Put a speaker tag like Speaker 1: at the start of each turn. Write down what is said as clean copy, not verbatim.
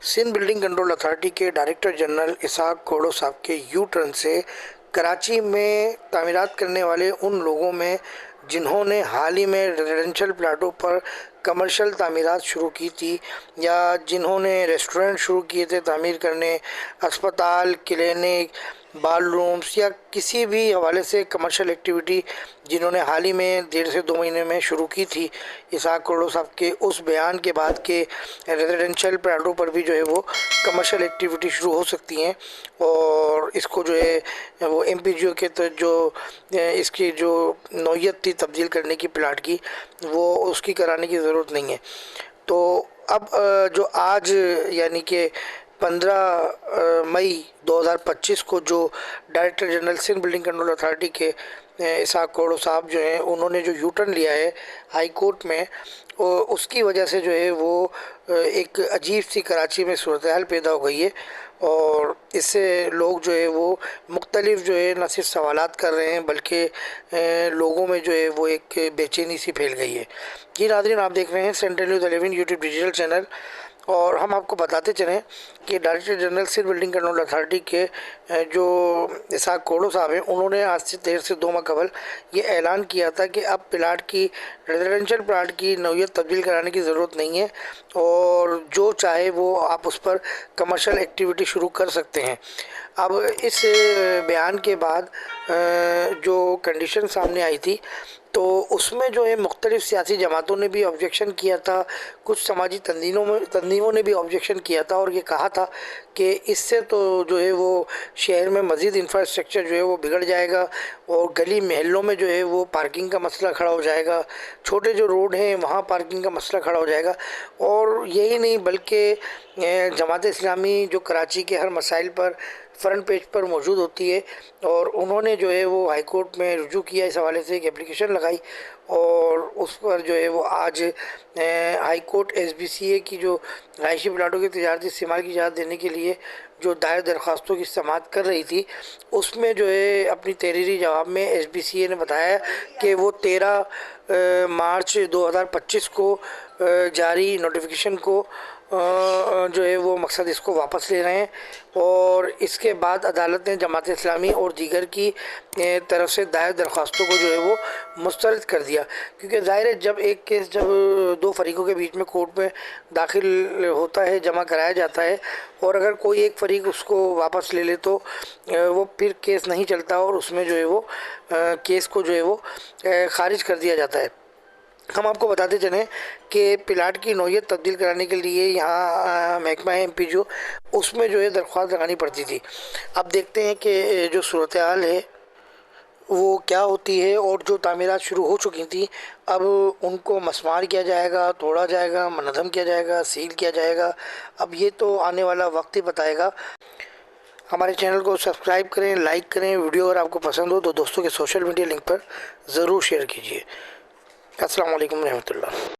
Speaker 1: Sindh building control authority के director general इसहाक कोड़ो साहब के यू टर्न से कराची में तामीरात करने वाले उन लोगों में जिन्होंने हाल ही में रेजिडेंशियल प्लाटों पर कमर्शियल तामीरात शुरू की थी या जिन्होंने रेस्टोरेंट शुरू किए थे तामीर करने, अस्पताल, क्लिनिक, बाथरूम्स या किसी भी हवाले से कमर्शियल एक्टिविटी जिन्होंने हाल ही में 1.5 से 2 महीने में शुरू की थी, इसहाक कोड़ो साहब के उस बयान के बाद के रेजिडेंशियल प्लाटों पर भी जो है वो कमर्शियल एक्टिविटी शुरू हो सकती हैं और इसको जो है वो MPGO के तहत जो इसकी जो नौयत थी तब्दील करने की प्लाट की, वो उसकी कराने की ज़रूरत नहीं है। तो अब जो आज यानी कि 15 मई 2025 को जो director general Sindh building control authority के इसहाक कोड़ो साहब जो हैं उन्होंने जो यू टर्न लिया है हाई कोर्ट में, उसकी वजह से जो है वो एक अजीब सी कराची में सूरत हाल पैदा हो गई है और इससे लोग जो है वो मुख्तलिफ जो है न सिर्फ सवालात कर रहे हैं बल्कि लोगों में जो है वो एक बेचैनी सी फैल गई है। जी नाज़रीन, आप देख रहे हैं central news 11 YouTube digital channel और हम आपको बताते चलें कि director general Sindh building control authority के जो इसहाक कोड़ो साहब हैं उन्होंने आज से 1.5 से 2 माह कबल ये ऐलान किया था कि अब प्लाट की रेजिडेंशियल प्लाट की नौयत तब्दील कराने की ज़रूरत नहीं है और जो चाहे वो आप उस पर कमर्शियल एक्टिविटी शुरू कर सकते हैं। अब इस बयान के बाद जो कंडीशन सामने आई थी तो उसमें जो है मुख्तलिफ़ सियासी जमातों ने भी ऑब्जेक्शन किया था, कुछ समाजी तंजीमों ने भी ऑब्जेक्शन किया था और ये कहा था कि इससे तो जो है वो शहर में मज़ीद इंफ्रास्ट्रक्चर जो है वो बिगड़ जाएगा और गली महलों में जो है वो पार्किंग का मसला खड़ा हो जाएगा, छोटे जो रोड हैं वहाँ पार्किंग का मसला खड़ा हो जाएगा। और यही नहीं बल्कि जमात इस्लामी जो कराची के हर मसाइल पर फ्रंट पेज पर मौजूद होती है और उन्होंने जो है वो हाई कोर्ट में रुजू किया, इस हवाले से एक एप्लीकेशन लगाई और उस पर जो है वो आज हाई कोर्ट SBCA की जो रहायशी प्लाटों के तजारती इस्तेमाल की इजाज़त देने के लिए जो दायर दरख्वास्तों की समाअत कर रही थी, उसमें जो है अपनी तहरीरी जवाब में SBCA ने बताया कि वो 13 मार्च 2025 को जारी नोटिफिकेशन को जो है वो मकसद इसको वापस ले रहे हैं और इसके बाद अदालत ने जमात इस्लामी और दीगर की तरफ से दायर दरख्वास्तों को जो है वो मुस्तरद कर दिया, क्योंकि ज़ाहिर है जब एक केस जब 2 फरीक़ों के बीच में कोर्ट में दाखिल होता है, जमा कराया जाता है और अगर कोई एक फ़रीक उसको वापस ले ले तो वो फिर केस नहीं चलता और उसमें जो है वो केस को जो है वो ख़ारिज कर दिया जाता है। हम आपको बताते चलें कि प्लाट की नौयत तब्दील कराने के लिए यहाँ महकमा है MPGO, उसमें जो है दरख्वास्त लगानी पड़ती थी। अब देखते हैं कि जो सूरत हाल है वो क्या होती है और जो तामीरात शुरू हो चुकी थी अब उनको मस्मार किया जाएगा, तोड़ा जाएगा, मनहदम किया जाएगा, सील किया जाएगा। अब ये तो आने वाला वक्त ही बताएगा। हमारे चैनल को सब्सक्राइब करें, लाइक करें, वीडियो अगर आपको पसंद हो तो दोस्तों के सोशल मीडिया लिंक पर ज़रूर शेयर कीजिए। अस्सलाम वालेकुम रहमतुल्लाह।